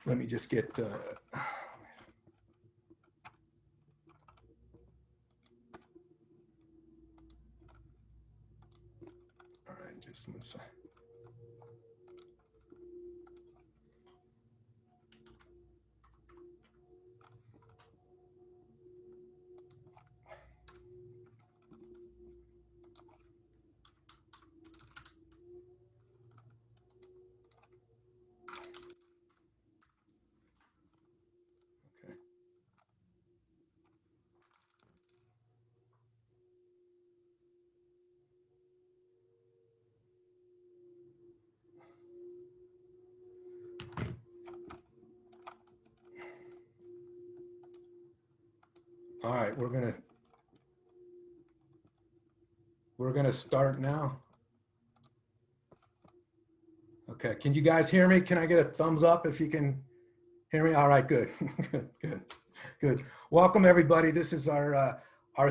Let me just get, all right, just one second. Okay. All right, we're gonna start now. Okay, can you guys hear me? Can I get a thumbs up if you can hear me? All right, good, good, good. Welcome everybody. This is our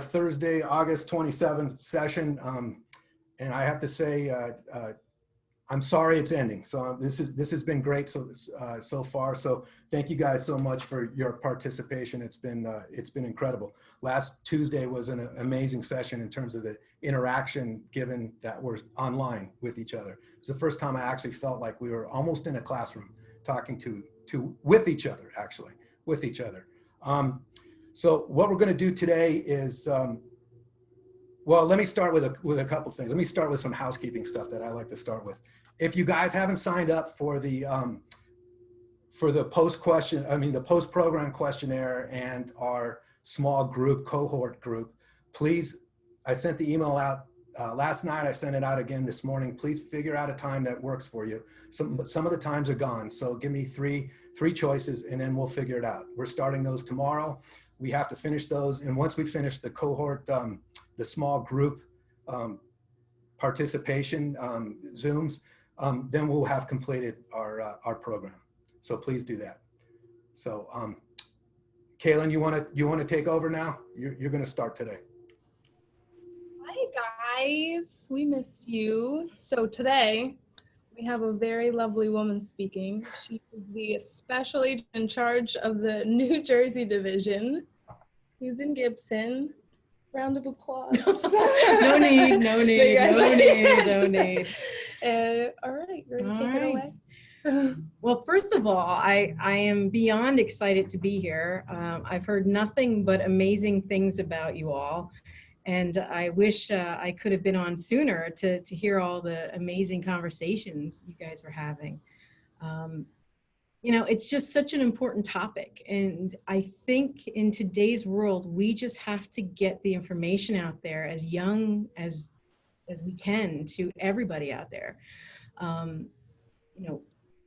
Thursday, August 27th session, and I have to say, I'm sorry it's ending. So this has been great so far. So thank you guys so much for your participation. It's been incredible. Last Tuesday was an amazing session in terms of the interaction, given that we're online with each other. It was the first time I actually felt like we were almost in a classroom talking with each other, actually, with each other. So what we're going to do today is, well, let me start with a couple things. Let me start with some housekeeping stuff that I like to start with. If you guys haven't signed up for the post-program questionnaire and our small group, cohort group, please, I sent the email out last night. I sent it out again this morning. Please figure out a time that works for you. Some of the times are gone. So give me three choices and then we'll figure it out. We're starting those tomorrow. We have to finish those. And once we finish the cohort, the small group participation Zooms, then we'll have completed our program. So please do that. So Kaylin, you want to take over now? You're going to start today. Hi guys, we missed you. So today we have a very lovely woman speaking. She is the special agent in charge of the New Jersey division. He's in Gibson. Round of applause. No need. All right, ready to take it away? Well, first of all, I am beyond excited to be here. I've heard nothing but amazing things about you all. And I wish I could have been on sooner to hear all the amazing conversations you guys were having. You know, it's just such an important topic. And I think in today's world, we just have to get the information out there as young as we can to everybody out there. You know,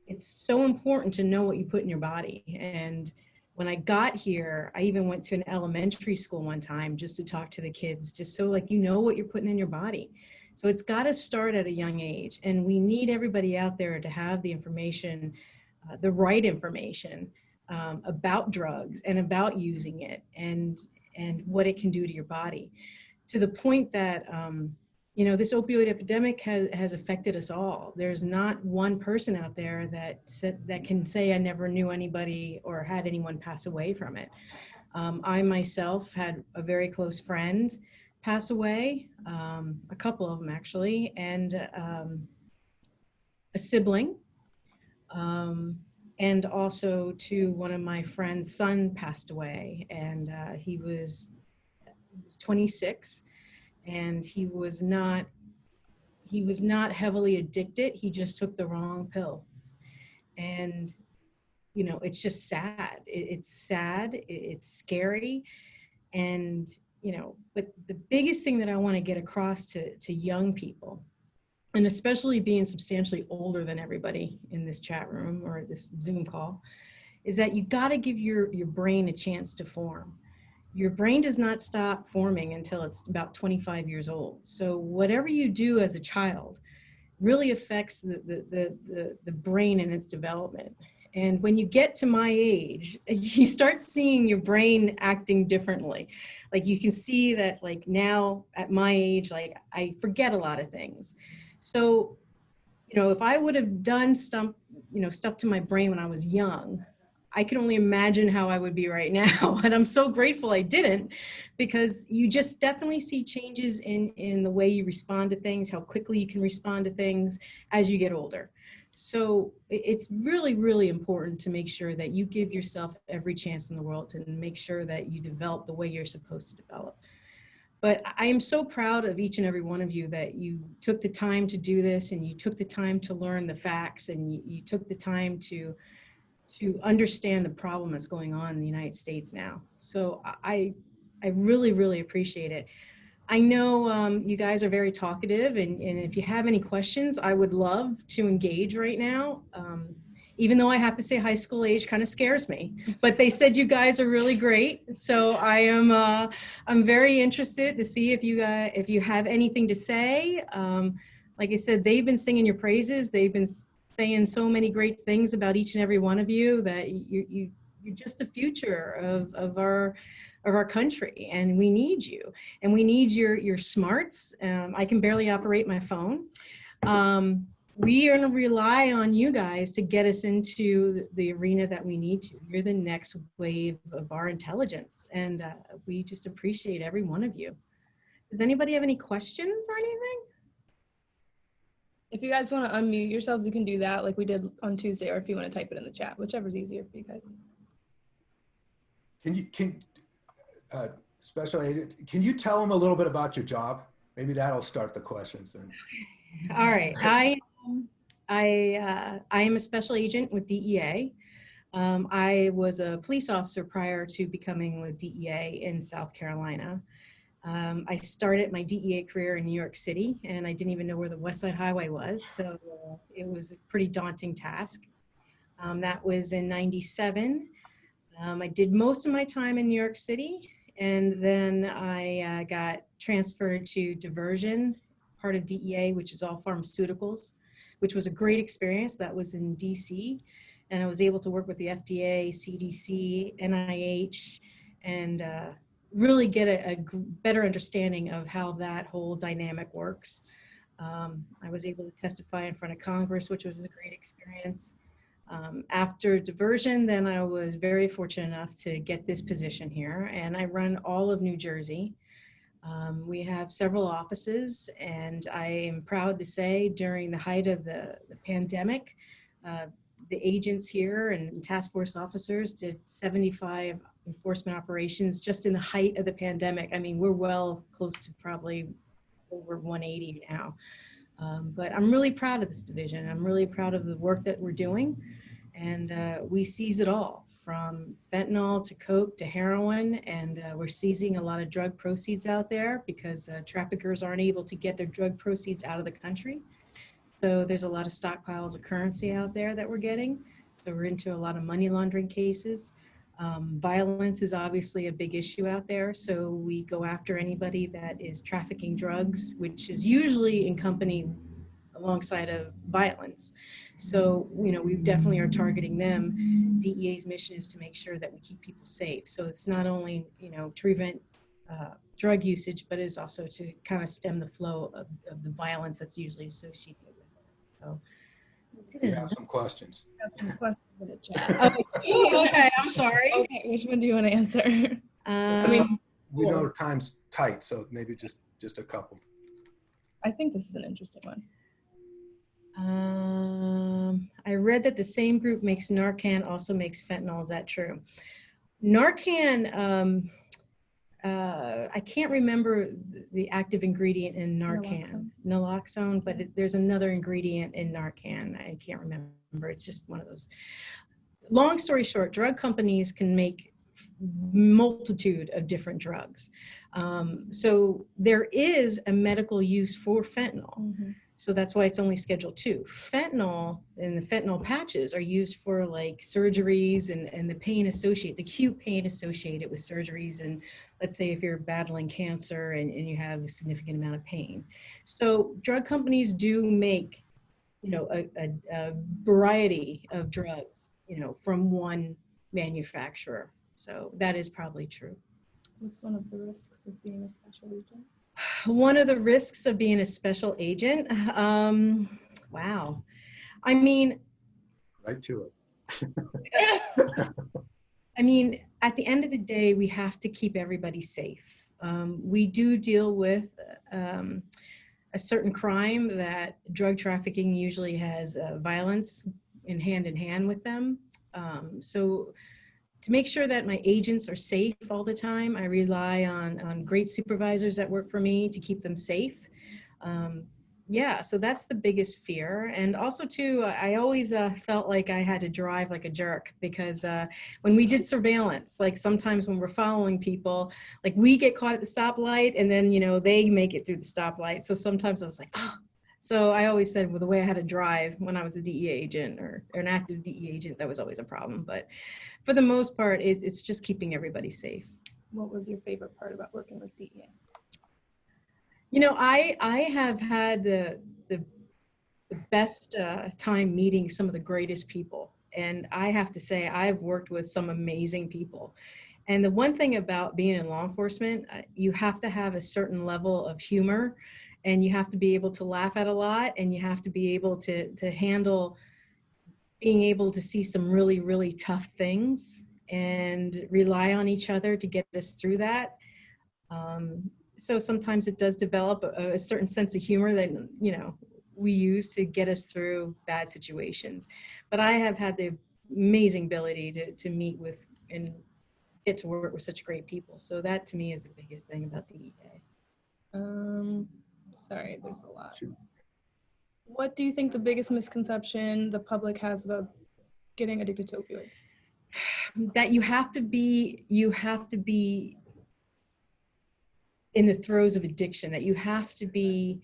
it's so important to know what you put in your body. And when I got here, I even went to an elementary school one time just to talk to the kids, just so like you know what you're putting in your body. So it's got to start at a young age. And we need everybody out there to have the information, the right information about drugs and about using it and what it can do to your body, to the point that you know, this opioid epidemic has affected us all. There's not one person out there that can say I never knew anybody or had anyone pass away from it. I myself had a very close friend pass away, a couple of them actually, and a sibling. And also to one of my friend's son passed away, and he was 26, and he was not heavily addicted. He just took the wrong pill. And, you know, it's just sad. It's sad, it's scary. And, you know, but the biggest thing that I want to get across to young people, and especially being substantially older than everybody in this chat room or this Zoom call, is that you got to give your brain a chance to form. Your brain does not stop forming until it's about 25 years old. So whatever you do as a child really affects the brain and its development. And when you get to my age, you start seeing your brain acting differently. Like you can see that, like now at my age, like I forget a lot of things. So, you know, if I would have done stuff to my brain when I was young, I can only imagine how I would be right now. And I'm so grateful I didn't, because you just definitely see changes in the way you respond to things, how quickly you can respond to things as you get older. So it's really, really important to make sure that you give yourself every chance in the world to make sure that you develop the way you're supposed to develop. But I am so proud of each and every one of you that you took the time to do this, and you took the time to learn the facts, and you took the time to understand the problem that's going on in the United States now. So I really, really appreciate it. I know you guys are very talkative, and if you have any questions, I would love to engage right now. Even though I have to say high school age kind of scares me, but they said you guys are really great. So I'm very interested to see if you have anything to say. Like I said, they've been singing your praises. They've been saying so many great things about each and every one of you, that you're just the future of our country, and we need you, and we need your smarts. I can barely operate my phone. We are going to rely on you guys to get us into the arena that we need to. You're the next wave of our intelligence, and we just appreciate every one of you. Does anybody have any questions or anything? If you guys want to unmute yourselves, you can do that like we did on Tuesday, or if you want to type it in the chat, whichever's easier for you guys. Special agent, can you tell them a little bit about your job? Maybe that'll start the questions then. All right. I am a special agent with DEA. I was a police officer prior to becoming with DEA in South Carolina. I started my DEA career in New York City, and I didn't even know where the West Side Highway was. So it was a pretty daunting task. That was in '97. I did most of my time in New York City, and then I got transferred to diversion, part of DEA, which is all pharmaceuticals, which was a great experience. That was in DC, and I was able to work with the FDA, CDC, NIH, and really get a better understanding of how that whole dynamic works. I was able to testify in front of Congress, which was a great experience. After diversion, then I was very fortunate enough to get this position here, and I run all of New Jersey. We have several offices, and I am proud to say during the height of the pandemic, the agents here and task force officers did 75 enforcement operations just in the height of the pandemic. I mean, we're well close to probably over 180 now. But I'm really proud of this division. I'm really proud of the work that we're doing. And we seize it all, from fentanyl to coke to heroin. And we're seizing a lot of drug proceeds out there because traffickers aren't able to get their drug proceeds out of the country. So there's a lot of stockpiles of currency out there that we're getting. So we're into a lot of money laundering cases. Violence is obviously a big issue out there. So we go after anybody that is trafficking drugs, which is usually in company alongside of violence. So, you know, we definitely are targeting them. DEA's mission is to make sure that we keep people safe. So it's not only, you know, to prevent drug usage, but it's also to kind of stem the flow of the violence that's usually associated with it. So We have some questions. Got some questions in the chat. okay, I'm sorry. Okay, which one do you want to answer? I mean, We know time's tight, so maybe just a couple. I think this is an interesting one. I read that the same group makes Narcan, also makes fentanyl. Is that true? Narcan, I can't remember the active ingredient in Narcan. Naloxone, but there's another ingredient in Narcan. I can't remember. It's just one of those. Long story short, drug companies can make multitude of different drugs. So there is a medical use for fentanyl. Mm-hmm. So that's why it's only Schedule 2. Fentanyl and the fentanyl patches are used for like surgeries and the pain associated, the acute pain associated with surgeries. And let's say if you're battling cancer and you have a significant amount of pain. So drug companies do make, you know, a variety of drugs, you know, from one manufacturer. So that is probably true. What's one of the risks of being a special agent? One of the risks of being a special agent, wow. I mean, right to it. I mean, at the end of the day, we have to keep everybody safe. We do deal with a certain crime that drug trafficking usually has violence in hand with them. So to make sure that my agents are safe all the time, I rely on great supervisors that work for me to keep them safe. Yeah, so that's the biggest fear. And also too, I always felt like I had to drive like a jerk because when we did surveillance, like sometimes when we're following people, like we get caught at the stoplight and then, you know, they make it through the stoplight. So sometimes I was like, oh. So I always said, well, the way I had to drive when I was a DEA agent or an active DEA agent, that was always a problem. But for the most part, it's just keeping everybody safe. What was your favorite part about working with DEA? You know, I have had the best time meeting some of the greatest people. And I have to say, I've worked with some amazing people. And the one thing about being in law enforcement, you have to have a certain level of humor, and you have to be able to laugh at a lot, and you have to be able to handle being able to see some really, really tough things and rely on each other to get us through that. So sometimes it does develop a certain sense of humor that, you know, we use to get us through bad situations. But I have had the amazing ability to meet with and get to work with such great people. So that to me is the biggest thing about DEA. Sorry, there's a lot. What do you think the biggest misconception the public has about getting addicted to opioids? That you have to be in the throes of addiction, that you have to be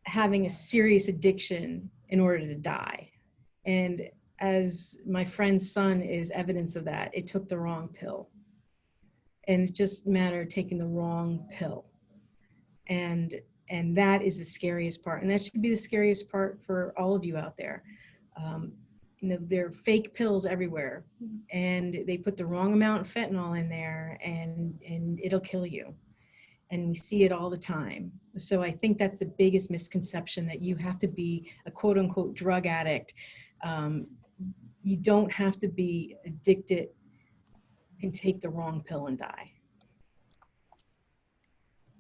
having a serious addiction in order to die. And as my friend's son is evidence of that, it took the wrong pill. And it just mattered taking the wrong pill. And that is the scariest part. And that should be the scariest part for all of you out there. You know, there are fake pills everywhere, and they put the wrong amount of fentanyl in there, and it'll kill you. And we see it all the time. So I think that's the biggest misconception, that you have to be a quote unquote drug addict. You don't have to be addicted. You can take the wrong pill and die.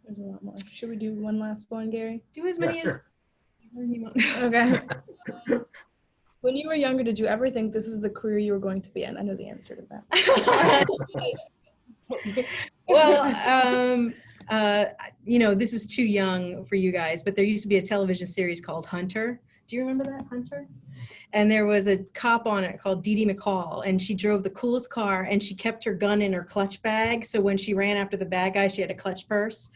There's a lot more. Should we do one last one, Gary? Do as many as you want. Okay. When you were younger, did you ever think this is the career you were going to be in? I know the answer to that. Well, you know, this is too young for you guys, but there used to be a television series called Hunter. Do you remember that, Hunter? And there was a cop on it called Dee Dee McCall, and she drove the coolest car, and she kept her gun in her clutch bag. So when she ran after the bad guy, she had a clutch purse.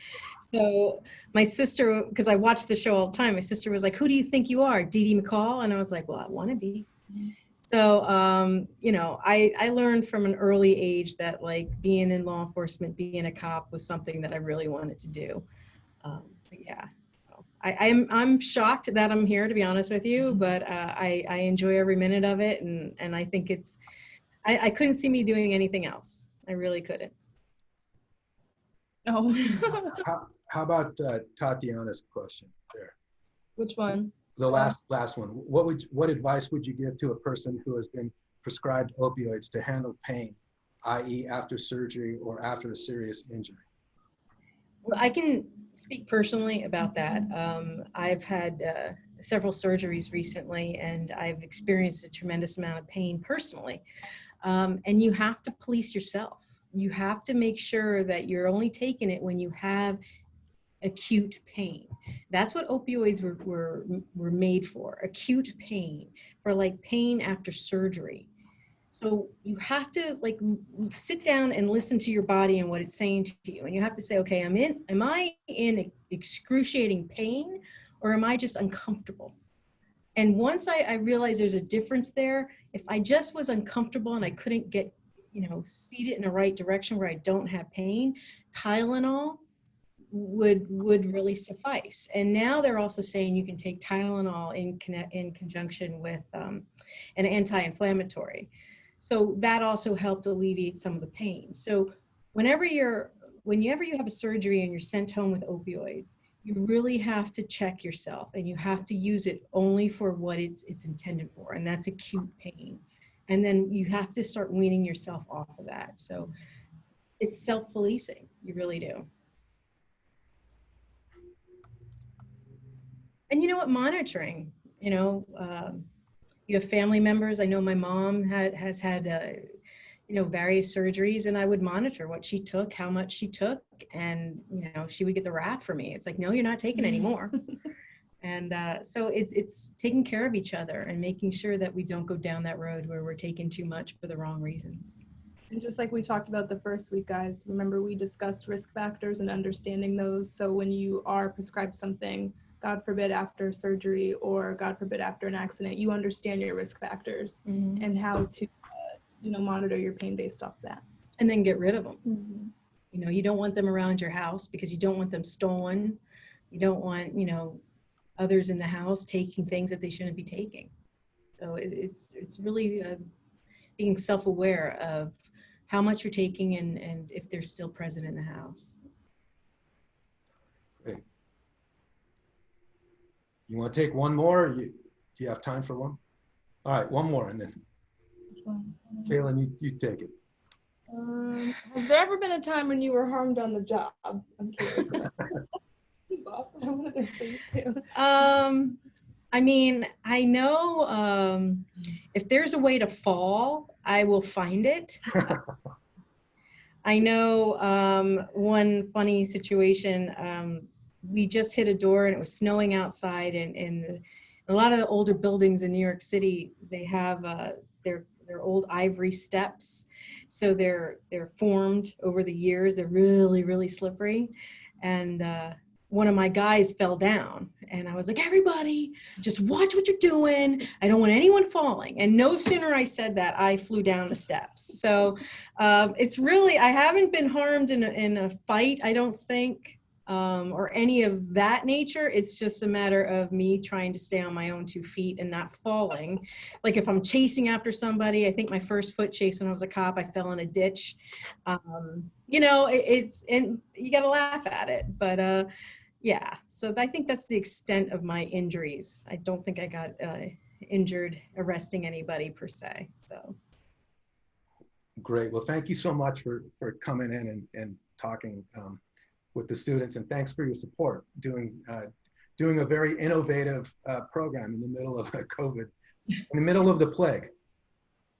So my sister, because I watched the show all the time, my sister was like, "Who do you think you are, Dee Dee McCall?" And I was like, "Well, I want to be." So, you know, I learned from an early age that like being in law enforcement, being a cop was something that I really wanted to do. But yeah, I'm shocked that I'm here, to be honest with you, but I enjoy every minute of it. And I think I couldn't see me doing anything else. I really couldn't. Oh. How about Tatiana's question there? Which one? The last one. What advice would you give to a person who has been prescribed opioids to handle pain, i.e. after surgery or after a serious injury? Well, I can speak personally about that. I've had several surgeries recently, and I've experienced a tremendous amount of pain personally. And you have to police yourself. You have to make sure that you're only taking it when you have acute pain. That's what opioids were made for, acute pain, for like pain after surgery. So you have to like sit down and listen to your body and what it's saying to you. And you have to say, okay, am I in excruciating pain, or am I just uncomfortable? And once I realized there's a difference there, if I just was uncomfortable and I couldn't get, you know, seated in the right direction where I don't have pain, Tylenol would really suffice. And now they're also saying you can take Tylenol in conjunction with an anti-inflammatory. So that also helped alleviate some of the pain. So whenever you have a surgery and you're sent home with opioids, you really have to check yourself, and you have to use it only for what it's intended for, and that's acute pain. And then you have to start weaning yourself off of that. So it's self-policing. You really do. And you know what? Monitoring, you have family members. I know my mom has had, various surgeries, and I would monitor what she took, how much she took, and, she would get the wrath for me. It's like, no, you're not taking any more. And so it's taking care of each other and making sure that we don't go down that road where we're taking too much for the wrong reasons. And just like we talked about the first week, guys, remember we discussed risk factors and understanding those. So when you are prescribed something, God forbid after surgery or God forbid after an accident, you understand your risk factors and how to, monitor your pain based off that. And then get rid of them. You don't want them around your house because you don't want them stolen. You don't want, others in the house taking things that they shouldn't be taking. So it's really being self-aware of how much you're taking and if they're still present in the house. Great. You want to take one more? Do you have time for one? All right, one more, and then Kaylin, you take it. Has there ever been a time when you were harmed on the job? I'm curious about that. Boss, I want to know for you too. I mean, I know if there's a way to fall, I will find it. I know one funny situation. We just hit a door and it was snowing outside, and a lot of the older buildings in New York City, they have their old ivory steps. So they're formed over the years. They're really, really slippery. And one of my guys fell down, and I was like, everybody, just watch what you're doing. I don't want anyone falling. And no sooner I said that, I flew down the steps. So it's really, I haven't been harmed in a fight, I don't think, or any of that nature. It's just a matter of me trying to stay on my own 2 feet and not falling. Like if I'm chasing after somebody, I think my first foot chase when I was a cop, I fell in a ditch. It's, and you got to laugh at it, but yeah, so I think that's the extent of my injuries. I don't think I got injured arresting anybody per se. So great. Well, thank you so much for coming in and talking with the students, and thanks for your support doing a very innovative program in the middle of COVID, in the middle of the plague.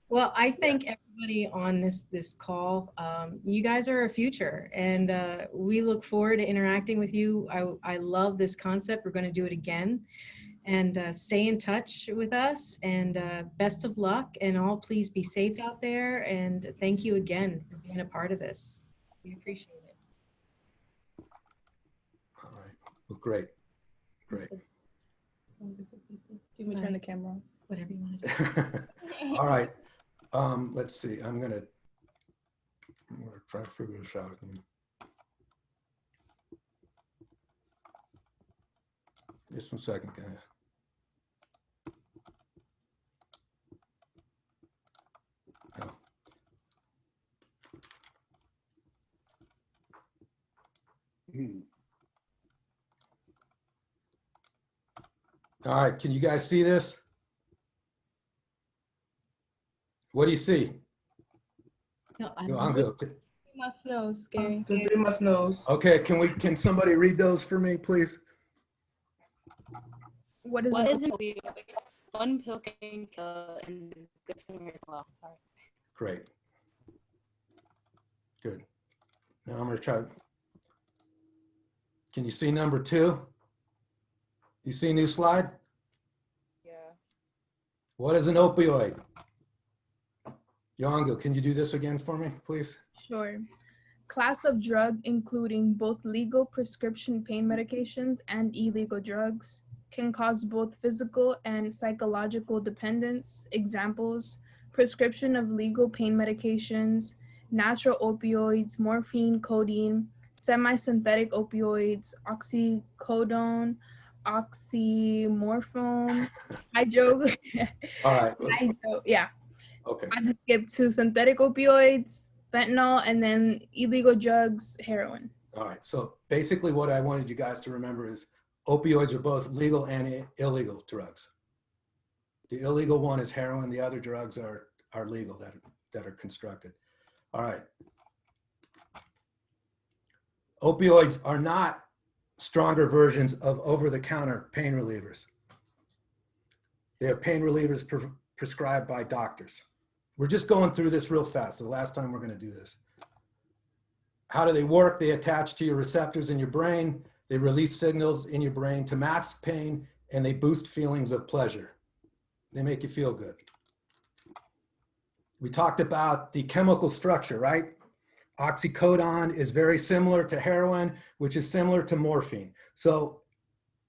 Well, I thank everybody on this call. You guys are our future, and we look forward to interacting with you. I love this concept. We're going to do it again, and stay in touch with us, and best of luck, and all please be safe out there, and thank you again for being a part of this. We appreciate it. All right. Well, great. Do you want me to turn the camera on? Whatever you want to do. All right. Let's see. I'm gonna try to figure this out. Just a second, guys. Oh. All right. Can you guys see this? What do you see? No, I'm good. Must know, scary. The 3 must knows. Okay, can somebody read those for me, please? What is What it? is an opioid? One pill can kill, and Gibson is law. Sorry. Great. Good. Now I'm going to try. Can you see number 2? You see new slide? Yeah. What is an opioid? Yongo, can you do this again for me, please? Sure. Class of drug including both legal prescription pain medications and illegal drugs, can cause both physical and psychological dependence. Examples: prescription of legal pain medications, natural opioids, morphine, codeine, semi-synthetic opioids, oxycodone, oxymorphone, yeah. Okay. I just skip to synthetic opioids, fentanyl, and then illegal drugs, heroin. All right. So basically what I wanted you guys to remember is opioids are both legal and illegal drugs. The illegal one is heroin. The other drugs are are legal, that are constructed. All right. Opioids are not stronger versions of over-the-counter pain relievers. They are pain relievers prescribed by doctors. We're just going through this real fast. The last time we're going to do this. How do they work? They attach to your receptors in your brain. They release signals in your brain to mask pain, and they boost feelings of pleasure. They make you feel good. We talked about the chemical structure, right? Oxycodone is very similar to heroin, which is similar to morphine. So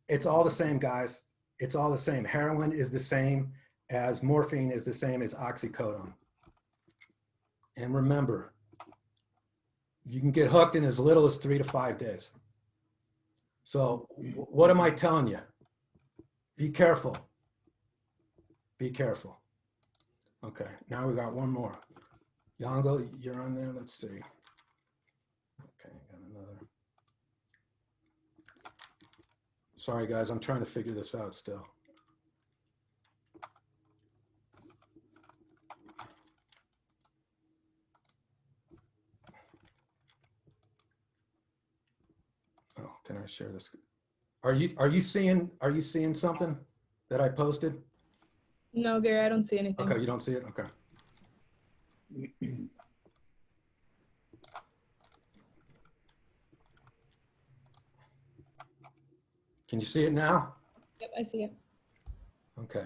it's all the same, guys. It's all the same. Heroin is the same as morphine is the same as oxycodone. And remember, you can get hooked in as little as 3 to 5 days. So what am I telling you? Be careful. Be careful. Okay, now we got one more. Yango, you're on there. Let's see. Okay, got another. Sorry, guys, I'm trying to figure this out still. Oh, can I share this? Are you seeing something that I posted? No, Gary, I don't see anything. Okay, you don't see it? Okay. Can you see it now? Yep, I see it. Okay.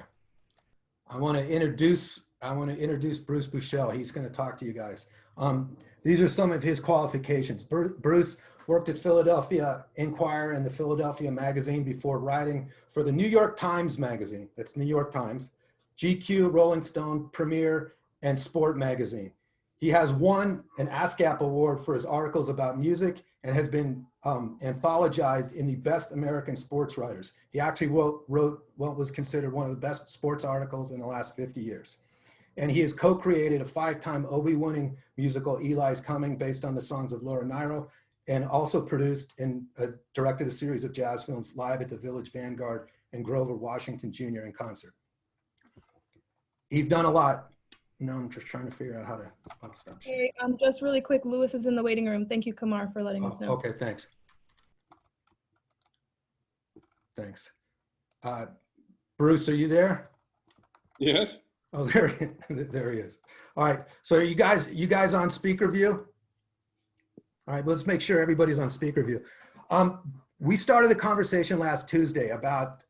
I want to introduce Bruce Buschel. He's going to talk to you guys. These are some of his qualifications. Bruce worked at Philadelphia Inquirer and the Philadelphia Magazine before writing for the New York Times Magazine. That's New York Times, GQ, Rolling Stone, Premiere, and Sport Magazine. He has won an ASCAP award for his articles about music and has been anthologized in the Best American Sports Writers. He actually wrote what was considered one of the best sports articles in the last 50 years. And he has co-created a 5-time Obie-winning musical, Eli's Coming, based on the songs of Laura Nyro, and also produced and directed a series of jazz films, Live at the Village Vanguard and Grover Washington Jr. in concert. He's done a lot. No, I'm just trying to figure out how to stop. Hey, just really quick, Lewis is in the waiting room. Thank you, Kamar, for letting us know. Okay, thanks. Thanks. Bruce, are you there? Yes. Oh, there he is. All right. So are you guys on speaker view? All right, let's make sure everybody's on speaker view. We started the conversation last Tuesday about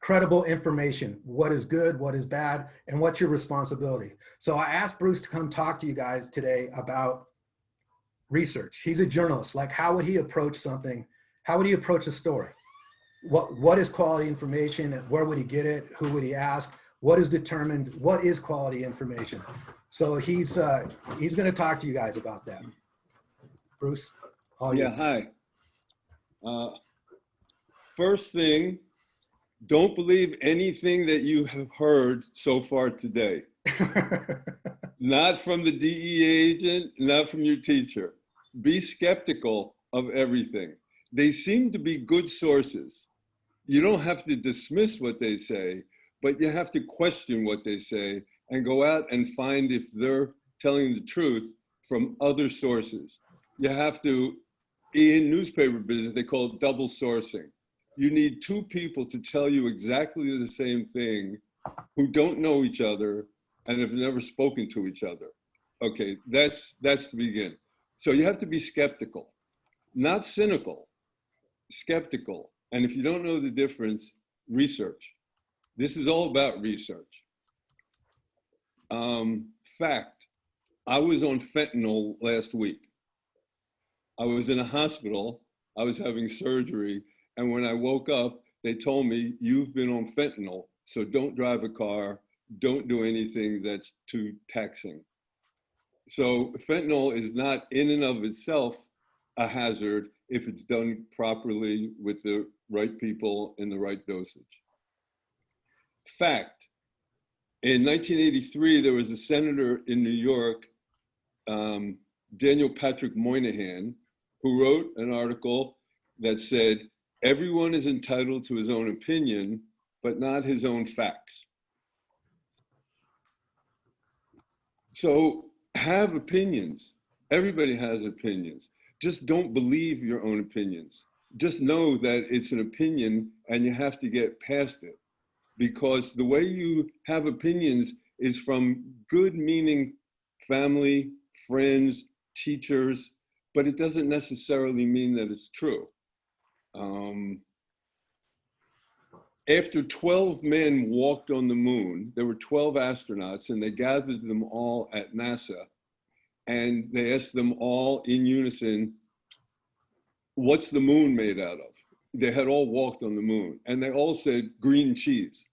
credible information, what is good, what is bad, and what's your responsibility. So I asked Bruce to come talk to you guys today about research. He's a journalist. Like, how would he approach something? How would he approach a story? What is quality information? Where would he get it? Who would he ask? What is determined? What is quality information? So he's going to talk to you guys about that. Bruce? Hi. First thing, don't believe anything that you have heard so far today. Not from the DEA agent, not from your teacher. Be skeptical of everything. They seem to be good sources. You don't have to dismiss what they say, but you have to question what they say and go out and find if they're telling the truth from other sources. You have to, in newspaper business, they call it double sourcing. You need 2 people to tell you exactly the same thing who don't know each other and have never spoken to each other. Okay, that's to begin. So you have to be skeptical, not cynical, skeptical. And if you don't know the difference, research. This is all about research. Fact, I was on fentanyl last week. I was in a hospital, I was having surgery, and when I woke up, they told me, you've been on fentanyl, so don't drive a car, don't do anything that's too taxing. So fentanyl is not in and of itself a hazard if it's done properly with the right people in the right dosage. Fact, in 1983, there was a senator in New York, Daniel Patrick Moynihan, who wrote an article that said, everyone is entitled to his own opinion, but not his own facts. So have opinions. Everybody has opinions. Just don't believe your own opinions. Just know that it's an opinion and you have to get past it. Because the way you have opinions is from good meaning family, friends, teachers, but it doesn't necessarily mean that it's true. After 12 men walked on the moon, there were 12 astronauts, and they gathered them all at NASA, and they asked them all in unison, what's the moon made out of? They had all walked on the moon, and they all said green cheese.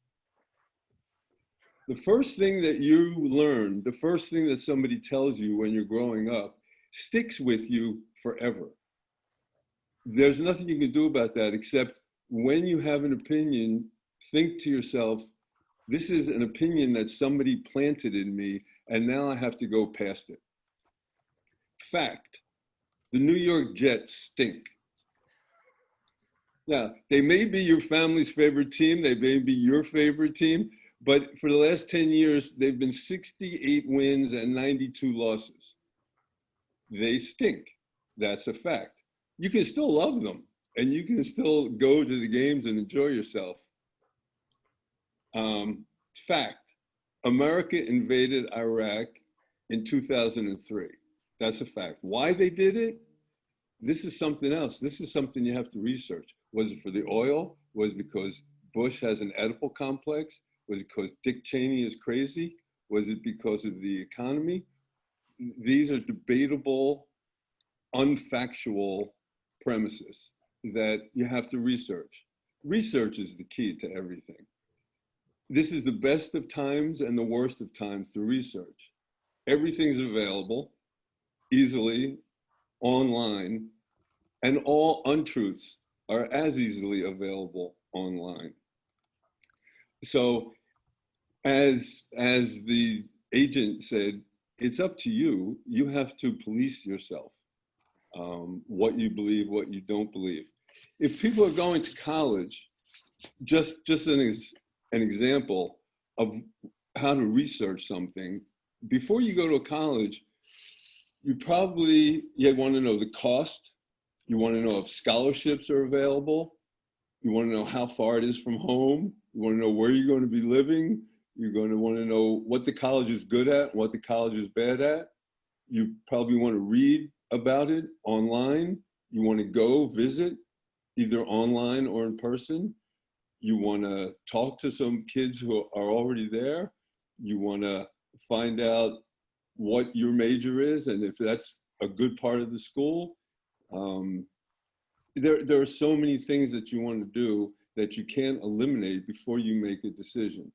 The first thing that you learn, the first thing that somebody tells you when you're growing up, sticks with you forever. There's nothing you can do about that except when you have an opinion, think to yourself, this is an opinion that somebody planted in me, and now I have to go past it. Fact, the New York Jets stink. Now, they may be your family's favorite team, they may be your favorite team, but for the last 10 years, they've been 68 wins and 92 losses. They stink. That's a fact. You can still love them, and you can still go to the games and enjoy yourself. Fact, America invaded Iraq in 2003. That's a fact. Why they did it? This is something else. This is something you have to research. Was it for the oil? Was it because Bush has an Oedipal complex? Was it because Dick Cheney is crazy? Was it because of the economy? These are debatable, unfactual premises that you have to research. Research is the key to everything. This is the best of times and the worst of times to research. Everything's available easily online, and all untruths are as easily available online. So as the agent said, it's up to you. You have to police yourself, what you believe, what you don't believe. If people are going to college, just an example of how to research something, before you go to college, you want to know the cost. You want to know if scholarships are available. You want to know how far it is from home. You want to know where you're going to be living. You're going to want to know what the college is good at, what the college is bad at. You probably want to read about it online. You want to go visit, either online or in person. You want to talk to some kids who are already there. You want to find out what your major is, and if that's a good part of the school. There are so many things that you want to do that you can't eliminate before you make a decision.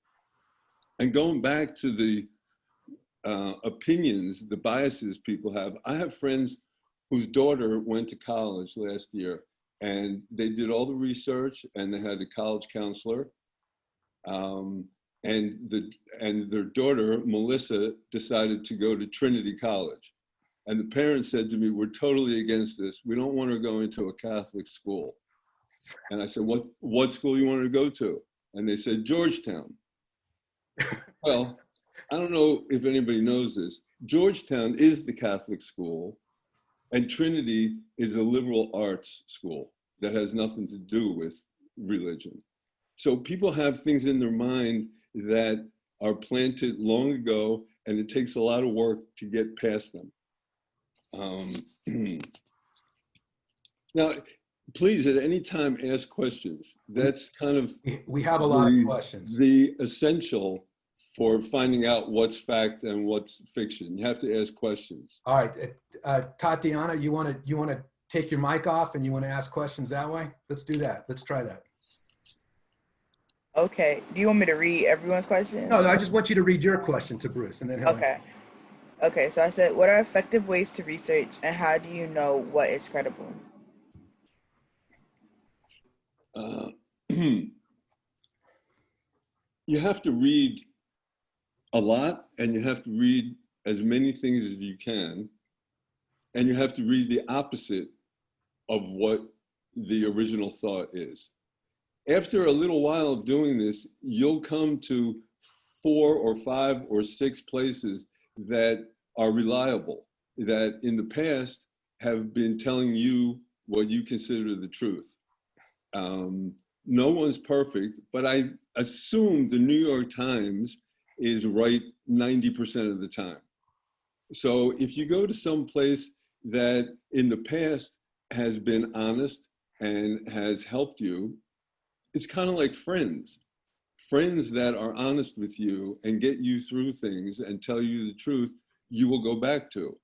And going back to the opinions, the biases people have, I have friends whose daughter went to college last year, and they did all the research, and they had a college counselor, and their daughter, Melissa, decided to go to Trinity College. And the parents said to me, we're totally against this. We don't want her going to a Catholic school. And I said, what school you want her to go to? And they said, Georgetown. Well, I don't know if anybody knows this. Georgetown is the Catholic school, and Trinity is a liberal arts school that has nothing to do with religion. So people have things in their mind that are planted long ago, and it takes a lot of work to get past them. Now, please, at any time, ask questions. That's kind of We have a lot of questions. the essential for finding out what's fact and what's fiction. You have to ask questions. All right, Tatiana, you want to take your mic off and you want to ask questions that way? Let's do that. Let's try that. Okay. Do you want me to read everyone's question? No, I just want you to read your question to Bruce, and then he'll. Okay. Okay, so I said, what are effective ways to research, and how do you know what is credible? You have to read a lot, and you have to read as many things as you can, and you have to read the opposite of what the original thought is. After a little while of doing this, you'll come to 4 or 5 or 6 places that are reliable, that in the past have been telling you what you consider the truth. No one's perfect, but I assume the New York Times is right 90% of the time. So if you go to some place that in the past has been honest and has helped you, it's kind of like friends. Friends that are honest with you and get you through things and tell you the truth, you will go back to.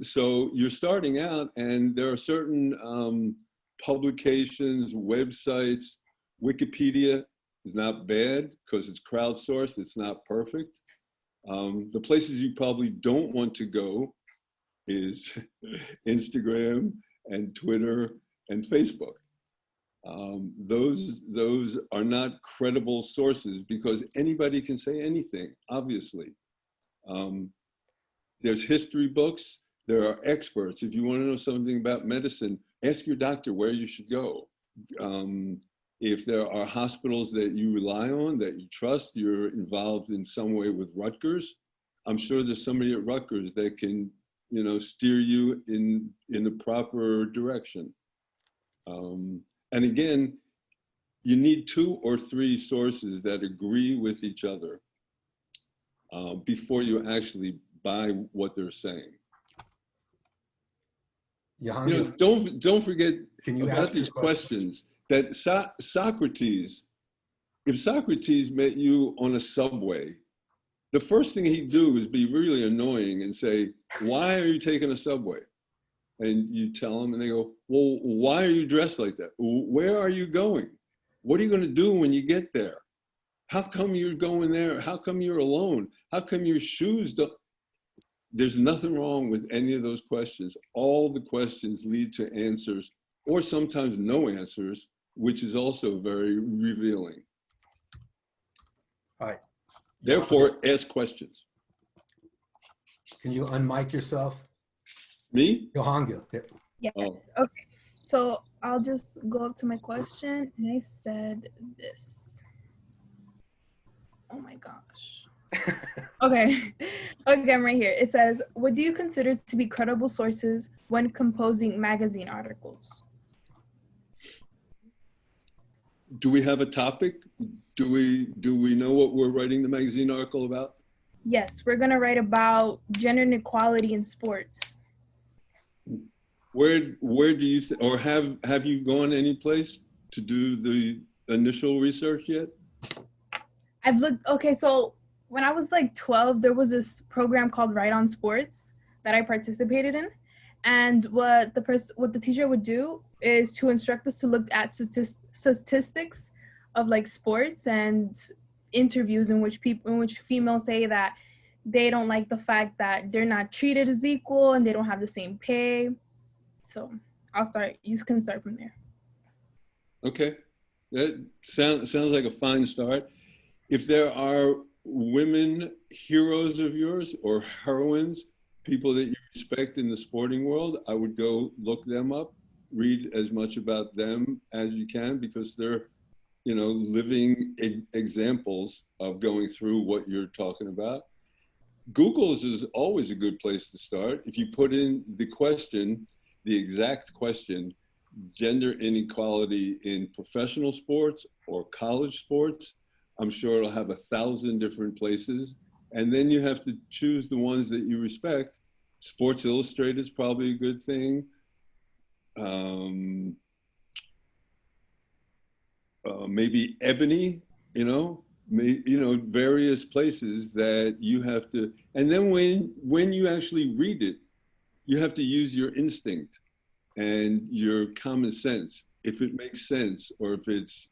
So you're starting out, and there are certain publications, websites. Wikipedia is not bad because it's crowdsourced, it's not perfect. The places you probably don't want to go is Instagram and Twitter and Facebook. Those are not credible sources because anybody can say anything, obviously. There's history books, there are experts. If you want to know something about medicine, ask your doctor where you should go. If there are hospitals that you rely on, that you trust, you're involved in some way with Rutgers, I'm sure there's somebody at Rutgers that can, steer you in the proper direction. And again, you need 2 or 3 sources that agree with each other before you actually buy what they're saying. Don't forget about these questions that Socrates, if Socrates met you on a subway, the first thing he'd do is be really annoying and say, "Why are you taking a subway?" And you tell them and they go, "Well, why are you dressed like that? Where are you going? What are you going to do when you get there? How come you're going there? How come you're alone? How come your shoes don't?" There's nothing wrong with any of those questions. All the questions lead to answers, or sometimes no answers, which is also very revealing. All right. Therefore, ask questions. Can you unmic yourself? Me? Johanna. Yes. Oh. Okay. So I'll just go up to my question, and I said this. Oh my gosh. Okay. Okay, I'm right here. It says, what do you consider to be credible sources when composing magazine articles? Do we have a topic? Do we know what we're writing the magazine article about? Yes, we're going to write about gender inequality in sports. Where do you or have you gone any place to do the initial research yet? I've looked. Okay, so when I was like 12, there was this program called Right on Sports that I participated in, and what the teacher would do is to instruct us to look at statistics of like sports and interviews in which females say that they don't like the fact that they're not treated as equal and they don't have the same pay. So you can start from there. Okay, that sounds like a fine start. If there are women heroes of yours or heroines, people that you respect in the sporting world, I would go look them up, read as much about them as you can, because they're, living examples of going through what you're talking about. Google's is always a good place to start. If you put in the exact question, gender inequality in professional sports or college sports, I'm sure it'll have 1,000 different places. And then you have to choose the ones that you respect. Sports Illustrated is probably a good thing. Maybe Ebony, various places that you have to, and then when you actually read it, you have to use your instinct and your common sense. If it makes sense or if it's,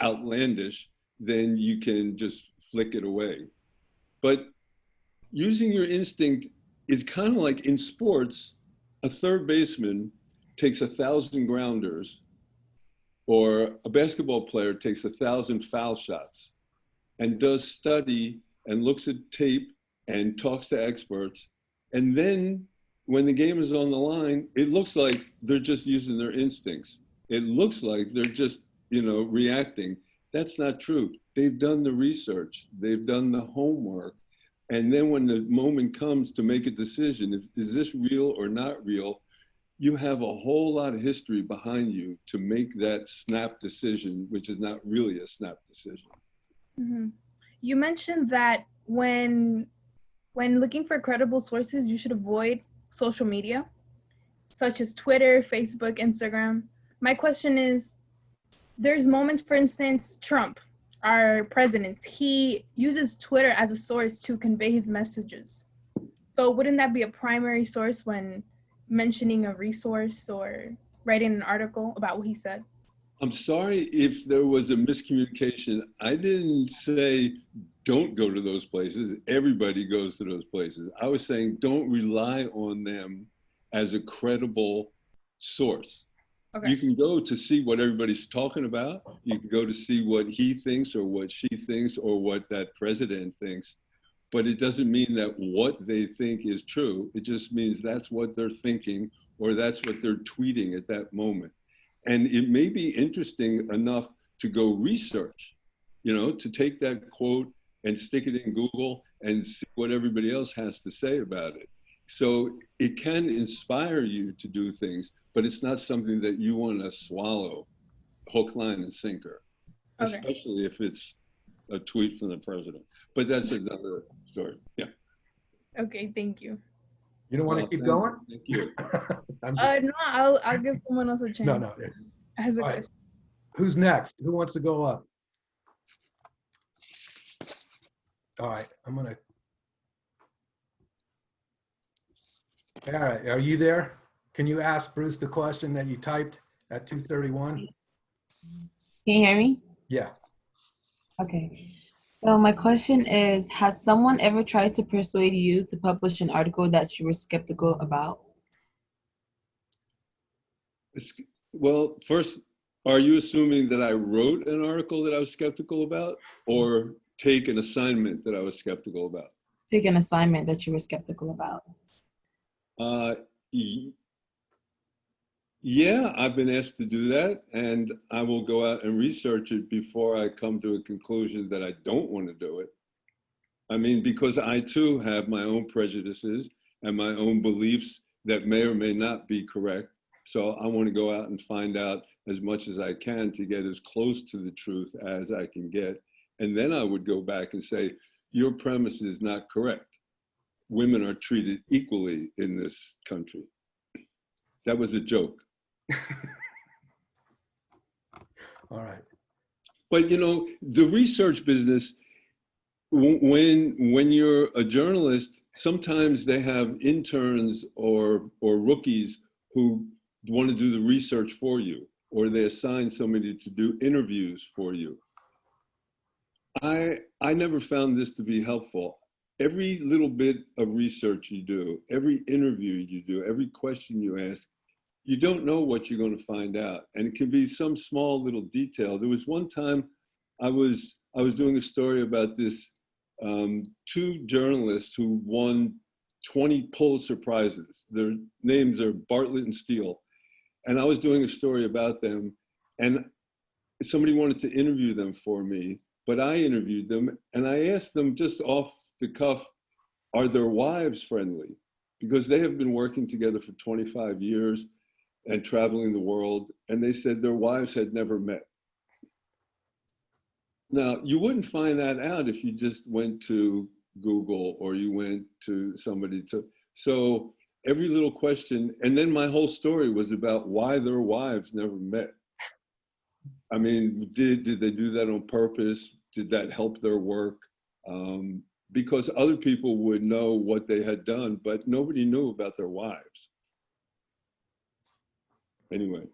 outlandish, then you can just flick it away. But using your instinct is kind of like in sports, a third baseman takes 1,000 grounders, or a basketball player takes 1,000 foul shots and does study and looks at tape and talks to experts. And then when the game is on the line, it looks like they're just using their instincts. It looks like they're just, reacting. That's not true. They've done the research. They've done the homework. And then when the moment comes to make a decision, is this real or not real, you have a whole lot of history behind you to make that snap decision, which is not really a snap decision. Mm-hmm. You mentioned that when looking for credible sources, you should avoid social media, such as Twitter, Facebook, Instagram. My question is, there's moments, for instance, Trump, our president, he uses Twitter as a source to convey his messages. So wouldn't that be a primary source when mentioning a resource or writing an article about what he said? I'm sorry if there was a miscommunication. I didn't say don't go to those places. Everybody goes to those places. I was saying don't rely on them as a credible source. Okay. You can go to see what everybody's talking about. You can go to see what he thinks or what she thinks or what that president thinks. But it doesn't mean that what they think is true. It just means that's what they're thinking or that's what they're tweeting at that moment. And it may be interesting enough to go research, you know, to take that quote and stick it in Google and see what everybody else has to say about it. So it can inspire you to do things, but it's not something that you want to swallow hook, line, and sinker, Okay. especially if it's a tweet from the president. But that's another story. Yeah. Okay, thank you. You don't want to keep going? Thank you. I'm just, No, I'll give someone else a chance. no. As a All right. question. Who's next? Who wants to go up? All right, all right, are you there? Can you ask Bruce the question that you typed at 2:31? Can you hear me? Yeah. Okay. So my question is, has someone ever tried to persuade you to publish an article that you were skeptical about? Well, first, are you assuming that I wrote an article that I was skeptical about or take an assignment that I was skeptical about? Take an assignment that you were skeptical about. Yeah, I've been asked to do that, and I will go out and research it before I come to a conclusion that I don't want to do it. I mean, because I too have my own prejudices and my own beliefs that may or may not be correct. So I want to go out and find out as much as I can to get as close to the truth as I can get. And then I would go back and say, your premise is not correct. Women are treated equally in this country. That was a joke. All right. But you know, the research business, when you're a journalist, sometimes they have interns or rookies who want to do the research for you, or they assign somebody to do interviews for you. I never found this to be helpful. Every little bit of research you do, every interview you do, every question you ask, you don't know what you're going to find out. And it can be some small little detail. There was one time I was doing a story about this two journalists who won 20 Pulitzer Prizes. Their names are Bartlett and Steele. And I was doing a story about them, and somebody wanted to interview them for me, but I interviewed them, and I asked them just off the cuff, are their wives friendly? Because they have been working together for 25 years and traveling the world, and they said their wives had never met. Now, you wouldn't find that out if you just went to Google or you went to somebody to, so every little question, and then my whole story was about why their wives never met. I mean, did they do that on purpose? Did that help their work? Because other people would know what they had done, but nobody knew about their wives. Anyway,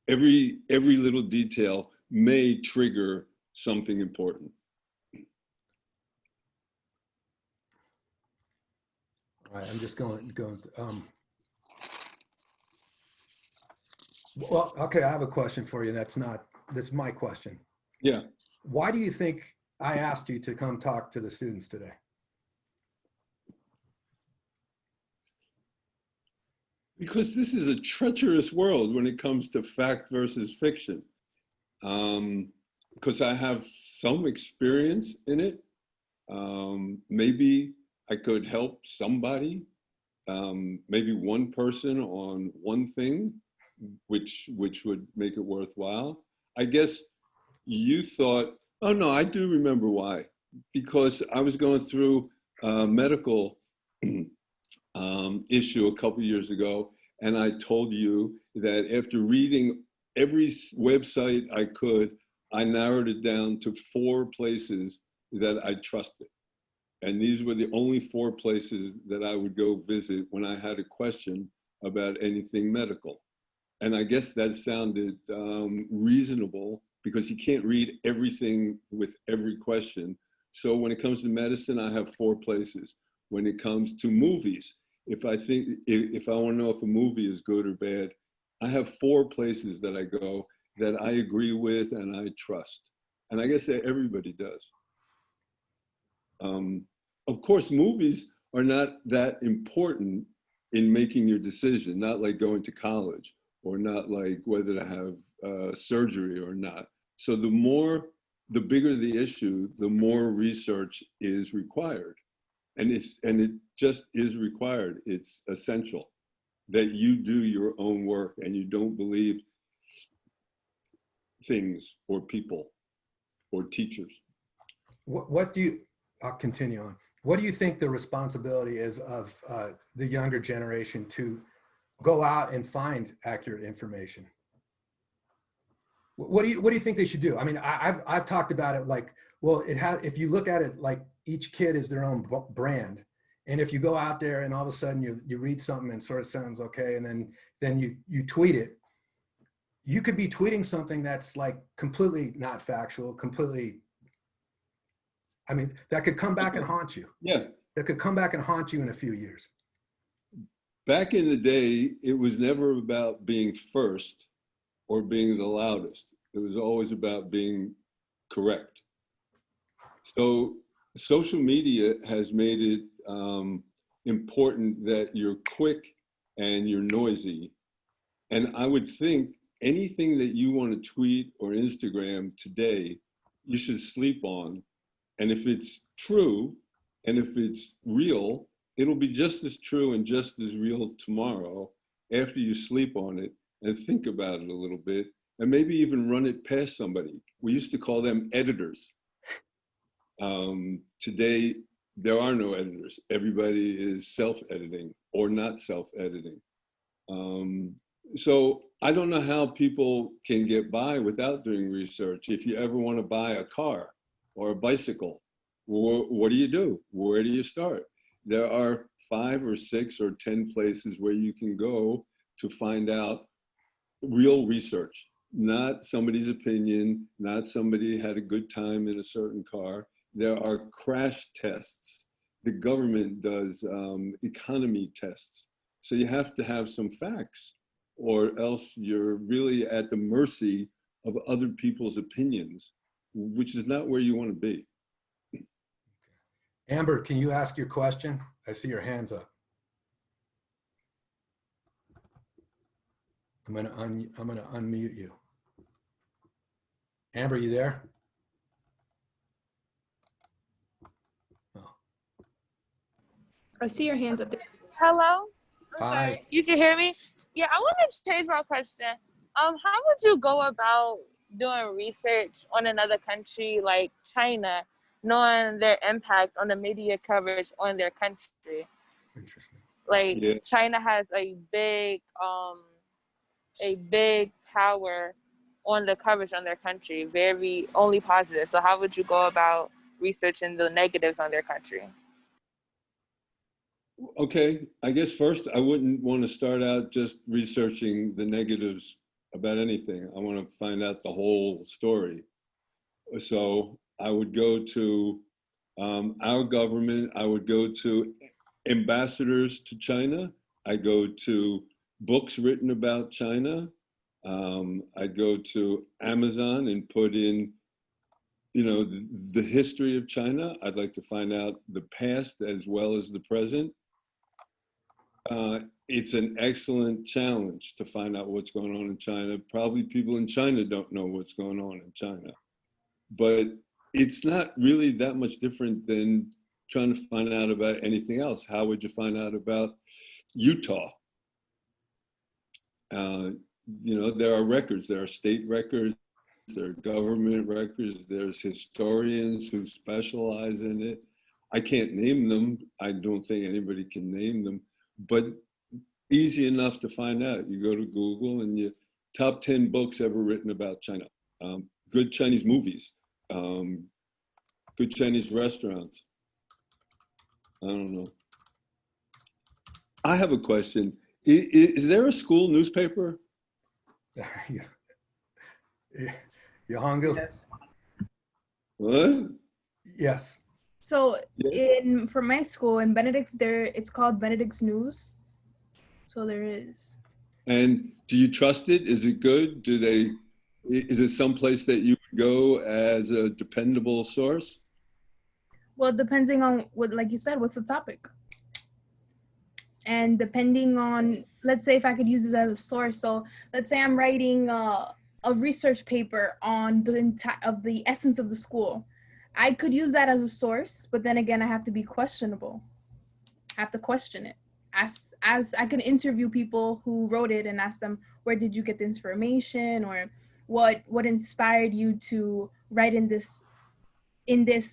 every little detail may trigger something important. All right, I'm just going well, okay, I have a question for you. That's my question. Yeah. Why do you think I asked you to come talk to the students today? Because this is a treacherous world when it comes to fact versus fiction. Because I have some experience in it. Maybe I could help somebody, maybe one person on one thing, which would make it worthwhile. I guess you thought, oh no, I do remember why. Because I was going through a medical issue a couple years ago, and I told you that after reading every website I could, I narrowed it down to 4 places that I trusted. And these were the only 4 places that I would go visit when I had a question about anything medical. And I guess that sounded reasonable, because you can't read everything with every question. So when it comes to medicine, I have 4 places. When it comes to movies, if I want to know if a movie is good or bad, I have 4 places that I go that I agree with and I trust. And I guess that everybody does. Of course, movies are not that important in making your decision, not like going to college, or not like whether to have surgery or not. So the bigger the issue, the more research is required. And it just is required. It's essential that you do your own work and you don't believe things or people or teachers. What do you, I'll continue on. What do you think the responsibility is of the younger generation to go out and find accurate information? What do you think they should do? I mean, I've talked about it like, well, if you look at it like each kid is their own brand. And if you go out there and all of a sudden you read something and sort of sounds okay, and then you tweet it, you could be tweeting something that's like completely not factual, completely, I mean, that could come back and haunt you. Yeah. That could come back and haunt you in a few years. Back in the day, it was never about being first or being the loudest. It was always about being correct. So social media has made it important that you're quick and you're noisy. And I would think anything that you want to tweet or Instagram today, you should sleep on. And if it's true, and if it's real, it'll be just as true and just as real tomorrow after you sleep on it and think about it a little bit, and maybe even run it past somebody. We used to call them editors. Today, there are no editors. Everybody is self-editing or not self-editing. So I don't know how people can get by without doing research. If you ever want to buy a car or a bicycle, what do? Where do you start? There are 5 or 6 or 10 places where you can go to find out real research, not somebody's opinion, not somebody had a good time in a certain car. There are crash tests. The government does economy tests. So you have to have some facts, or else you're really at the mercy of other people's opinions, which is not where you want to be. Amber, can you ask your question? I see your hands up. I'm gonna unmute you. Amber, you there? Oh. I see your hands up there. Hello? I'm Hi. sorry. You can hear me? Yeah, I want to change my question. How would you go about doing research on another country like China, knowing their impact on the media coverage on their country? Interesting. Like, Yeah. China has a big power on the coverage on their country, very only positive. So how would you go about researching the negatives on their country? Okay, I guess first I wouldn't want to start out just researching the negatives about anything. I want to find out the whole story. So I would go to our government, I would go to ambassadors to China, I go to books written about China, I'd go to Amazon and put in, you know, the history of China. I'd like to find out the past as well as the present. It's an excellent challenge to find out what's going on in China. Probably people in China don't know what's going on in China. But it's not really that much different than trying to find out about anything else. How would you find out about Utah? There are records, there are state records, there are government records, there's historians who specialize in it. I can't name them. I don't think anybody can name them, but easy enough to find out. You go to Google and you top 10 books ever written about China, good Chinese movies, good Chinese restaurants. I don't know. I have a question. Is there a school newspaper? Yohangil? Yes. What? Yes. So Yes. for my school in Benedict's, it's called Benedict's News. So there is. And do you trust it? Is it good? Is it someplace that you would go as a dependable source? Well, depending on what, like you said, what's the topic? And depending on, let's say if I could use this as a source. So let's say I'm writing a research paper on the essence of the school. I could use that as a source, but then again, I have to be questionable. I have to question it. As I can interview people who wrote it and ask them, where did you get the information, or what inspired you to write in this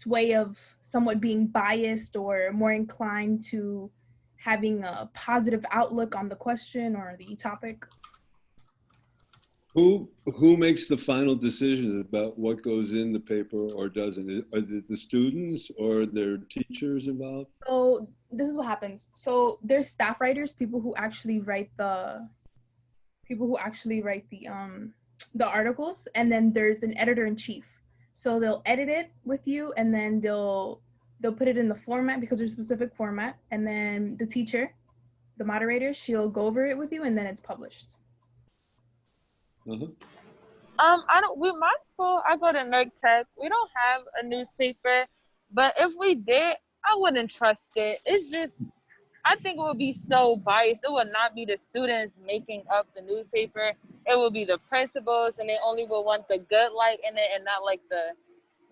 way of somewhat being biased or more inclined to having a positive outlook on the question or the topic. Who makes the final decisions about what goes in the paper or doesn't? Is it the students or their teachers involved? So this is what happens. So there's staff writers, people who actually write the articles, and then there's an editor-in-chief. So they'll edit it with you, and then they'll put it in the format, because there's a specific format, and then the teacher, the moderator, she'll go over it with you, and then it's published. Uh-huh. With my school, I go to Nerd Tech. We don't have a newspaper, but if we did, I wouldn't trust it. It's just, I think it would be so biased. It would not be the students making up the newspaper. It would be the principals, and they only would want the good light in it, and not like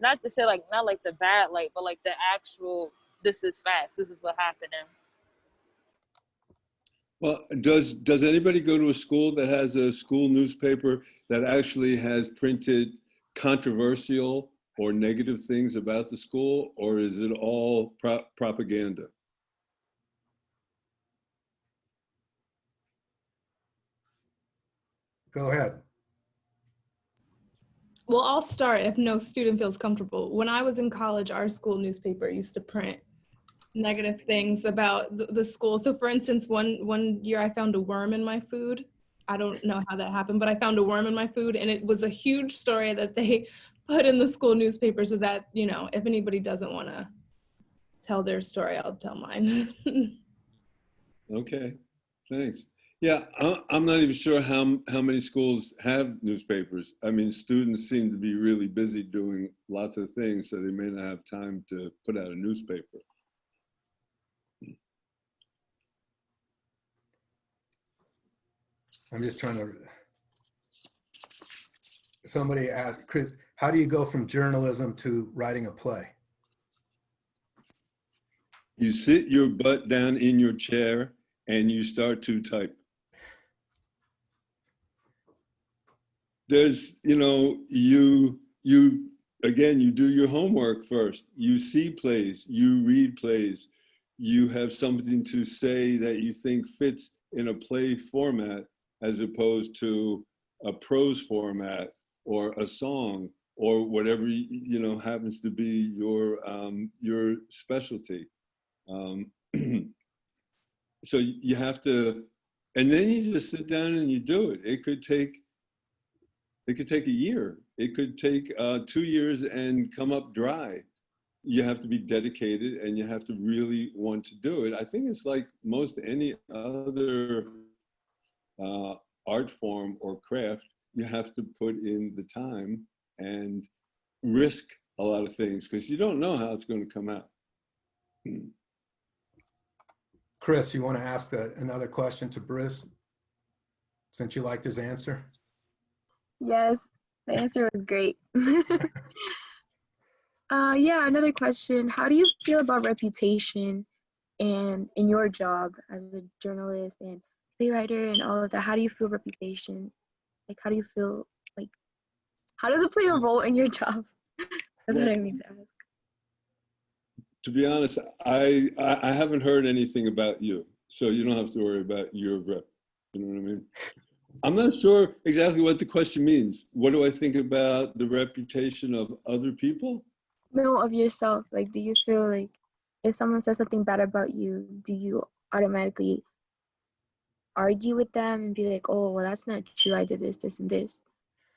not the bad light, but like the actual, this is facts, this is what happened. Well, does anybody go to a school that has a school newspaper that actually has printed controversial or negative things about the school, or is it all propaganda? Go ahead. Well, I'll start if no student feels comfortable. When I was in college, our school newspaper used to print negative things about the school. So for instance, one year I found a worm in my food. I don't know how that happened, but I found a worm in my food, and it was a huge story that they put in the school newspaper, so that, if anybody doesn't want to tell their story, I'll tell mine. Okay, thanks. Yeah, I'm not even sure how many schools have newspapers. I mean, students seem to be really busy doing lots of things, so they may not have time to put out a newspaper. I'm just trying to, somebody asked, Chris, how do you go from journalism to writing a play? You sit your butt down in your chair and you start to type. There's, you do your homework first. You see plays, you read plays, you have something to say that you think fits in a play format, as opposed to a prose format or a song or whatever, happens to be your specialty. So you have to, and then you just sit down and you do it. It could take a year. It could take 2 years and come up dry. You have to be dedicated and you have to really want to do it. I think it's like most any other art form or craft. You have to put in the time and risk a lot of things, because you don't know how it's going to come out. Chris, you want to ask another question to Bruce, since you liked his answer? Yes, the answer was great. Yeah, another question. How do you feel about reputation and in your job as a journalist and playwright and all of that? How do you feel reputation? Like, how do you feel, like, how does it play a role in your job? That's Well, what I mean to ask. to be honest, I haven't heard anything about you, so you don't have to worry about your rep. You know what I mean? I'm not sure exactly what the question means. What do I think about the reputation of other people? No, of yourself. Like, do you feel like if someone says something bad about you, do you automatically argue with them and be like, oh, well, that's not true. I did this, this, and this.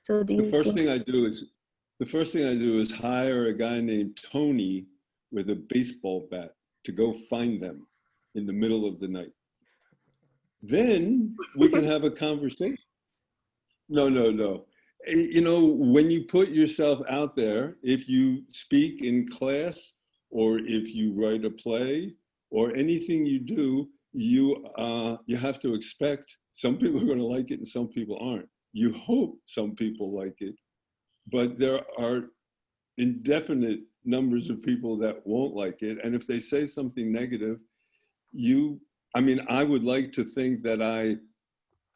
So do The you first think, thing I do is hire a guy named Tony with a baseball bat to go find them in the middle of the night. Then we can have a conversation. No, no, no. You know, when you put yourself out there, if you speak in class or if you write a play or anything you do, you have to expect some people are going to like it and some people aren't. You hope some people like it, but there are indefinite numbers of people that won't like it. And if they say something negative, I mean, I would like to think that I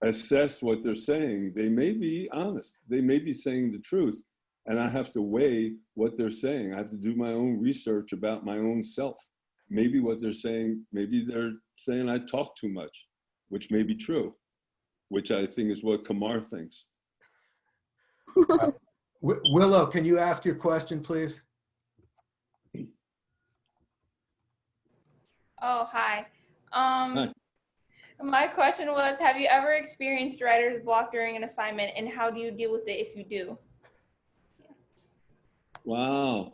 assess what they're saying. They may be honest. They may be saying the truth. And I have to weigh what they're saying. I have to do my own research about my own self. Maybe what they're saying, maybe they're saying I talk too much, which may be true, which I think is what Kamar thinks. Willow, can you ask your question, please? Oh, hi. Hi. My question was, have you ever experienced writer's block during an assignment, and how do you deal with it if you do? Wow.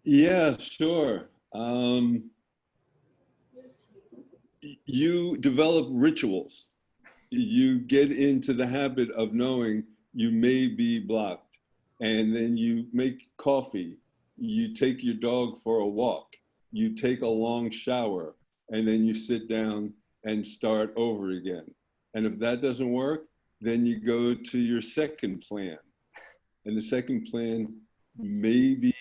Yeah, sure. You develop rituals. You get into the habit of knowing you may be blocked, and then you make coffee. You take your dog for a walk. You take a long shower, and then you sit down and start over again. And if that doesn't work, then you go to your second plan. And the second plan may be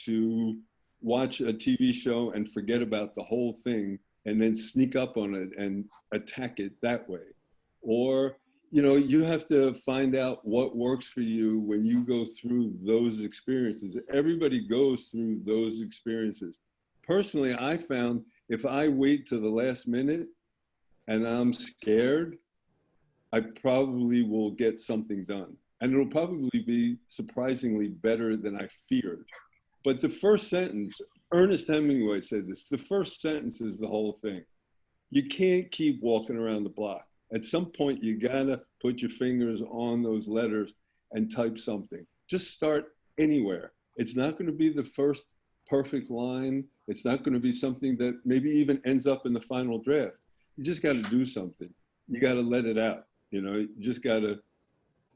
to watch a TV show and forget about the whole thing and then sneak up on it and attack it that way. Or, you know, you have to find out what works for you when you go through those experiences. Everybody goes through those experiences. Personally, I found if I wait to the last minute and I'm scared, I probably will get something done. And it'll probably be surprisingly better than I feared. But the first sentence, Ernest Hemingway said this, the first sentence is the whole thing. You can't keep walking around the block. At some point, you gotta put your fingers on those letters and type something. Just start anywhere. It's not gonna be the first perfect line. It's not gonna be something that maybe even ends up in the final draft. You just gotta do something. You gotta let it out. You know, you just gotta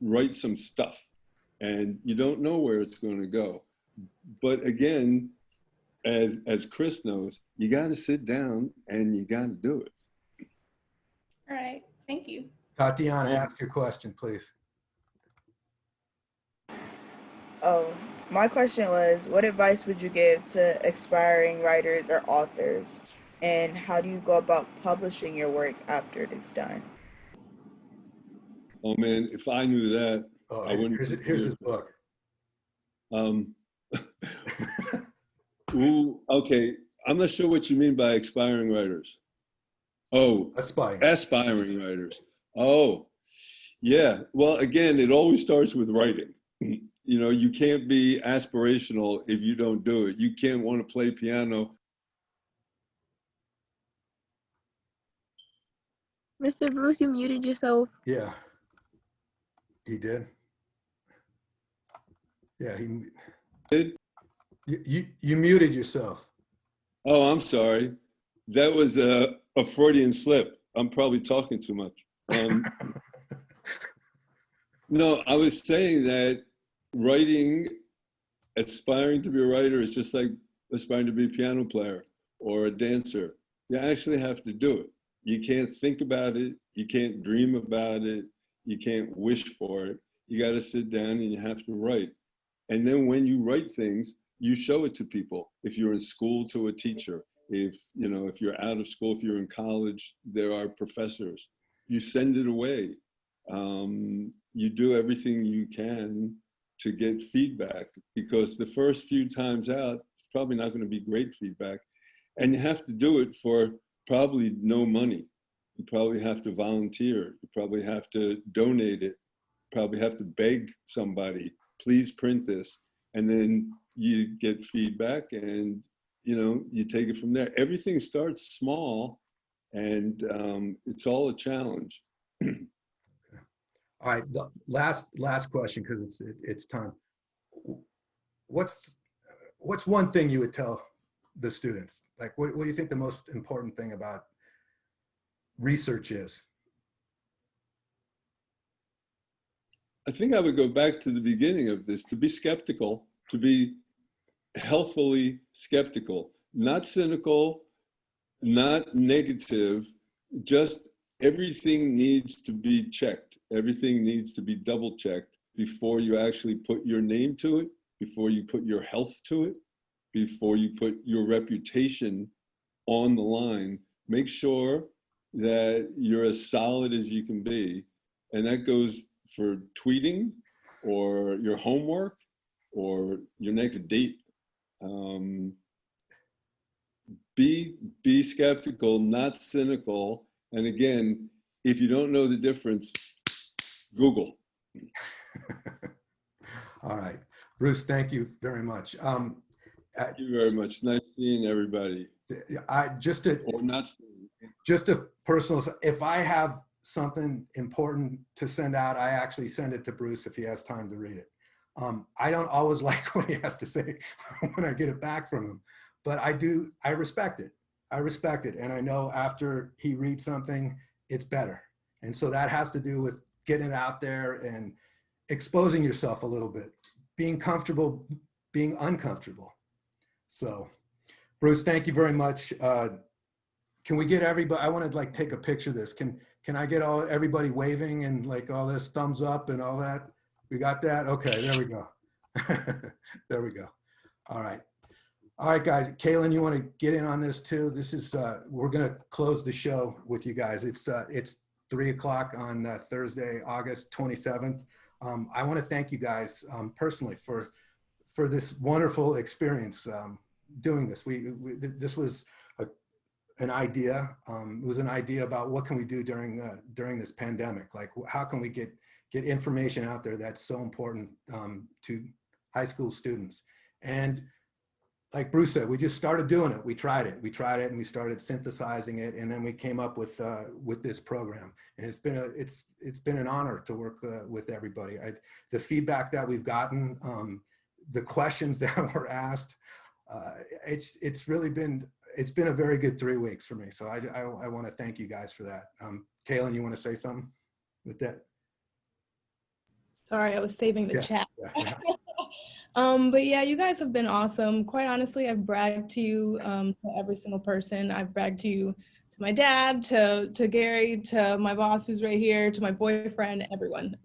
write some stuff, and you don't know where it's gonna go. But again, as Chris knows, you gotta sit down and you gotta do it. All right, thank you. Tatiana, ask your question, please. Oh, my question was, what advice would you give to aspiring writers or authors? And how do you go about publishing your work after it is done? Oh man, if I knew that, Oh, I wouldn't. here's his book. Ooh, okay, I'm not sure what you mean by aspiring writers. Oh, aspiring writers. Oh, yeah. Well, again, it always starts with writing. You know, you can't be aspirational if you don't do it. You can't want to play piano. Mr. Bruce, you muted yourself. Yeah, he did. Yeah, he did. You muted yourself. Oh, I'm sorry. That was a Freudian slip. I'm probably talking too much. No, I was saying that writing, aspiring to be a writer is just like aspiring to be a piano player or a dancer. You actually have to do it. You can't think about it. You can't dream about it. You can't wish for it. You got to sit down and you have to write. And then when you write things, you show it to people. If you're in school, to a teacher. If, you know, if you're out of school, if you're in college, there are professors. You send it away. You do everything you can to get feedback, because the first few times out, it's probably not going to be great feedback. And you have to do it for probably no money. You probably have to volunteer. You probably have to donate it. Probably have to beg somebody, please print this. And then you get feedback, and, you know, you take it from there. Everything starts small, and it's all a challenge. All right, the last question, because it's time. What's one thing you would tell the students? Like, what do you think the most important thing about research is? I think I would go back to the beginning of this, to be skeptical, to be healthily skeptical, not cynical, not negative, just everything needs to be checked. Everything needs to be double checked before you actually put your name to it, before you put your health to it, before you put your reputation on the line. Make sure that you're as solid as you can be. And that goes for tweeting, or your homework, or your next date. Be skeptical, not cynical. And again, if you don't know the difference, Google. All right, Bruce, thank you very much. Thank you very much. Nice seeing everybody. Just or not seeing. Just a personal, if I have something important to send out, I actually send it to Bruce if he has time to read it. I don't always like what he has to say when I get it back from him, but I respect it. I respect it. And I know after he reads something, it's better. And so that has to do with getting it out there and exposing yourself a little bit, being comfortable, being uncomfortable. So Bruce, thank you very much. Can we get everybody, I want to like take a picture of this. Can I get everybody waving and like all this thumbs up and all that? We got that? Okay, there we go. There we go. All right. All right, guys. Kaylin, you want to get in on this too? This is, we're going to close the show with you guys. It's 3 o'clock on Thursday, August 27th. I want to thank you guys personally for this wonderful experience doing this. This was an idea. It was an idea about what can we do during this pandemic? Like, how can we get information out there that's so important to high school students? And like Bruce said, we just started doing it. We tried it, and we started synthesizing it, and then we came up with this program. And it's been an honor to work with everybody. The feedback that we've gotten, the questions that were asked, it's been a very good 3 weeks for me. So I want to thank you guys for that. Kaylin, you want to say something with that? Sorry, I was saving the chat. Yeah. But yeah, you guys have been awesome. Quite honestly, I've bragged to you, to every single person. I've bragged to you, to my dad, to Gary, to my boss who's right here, to my boyfriend, everyone.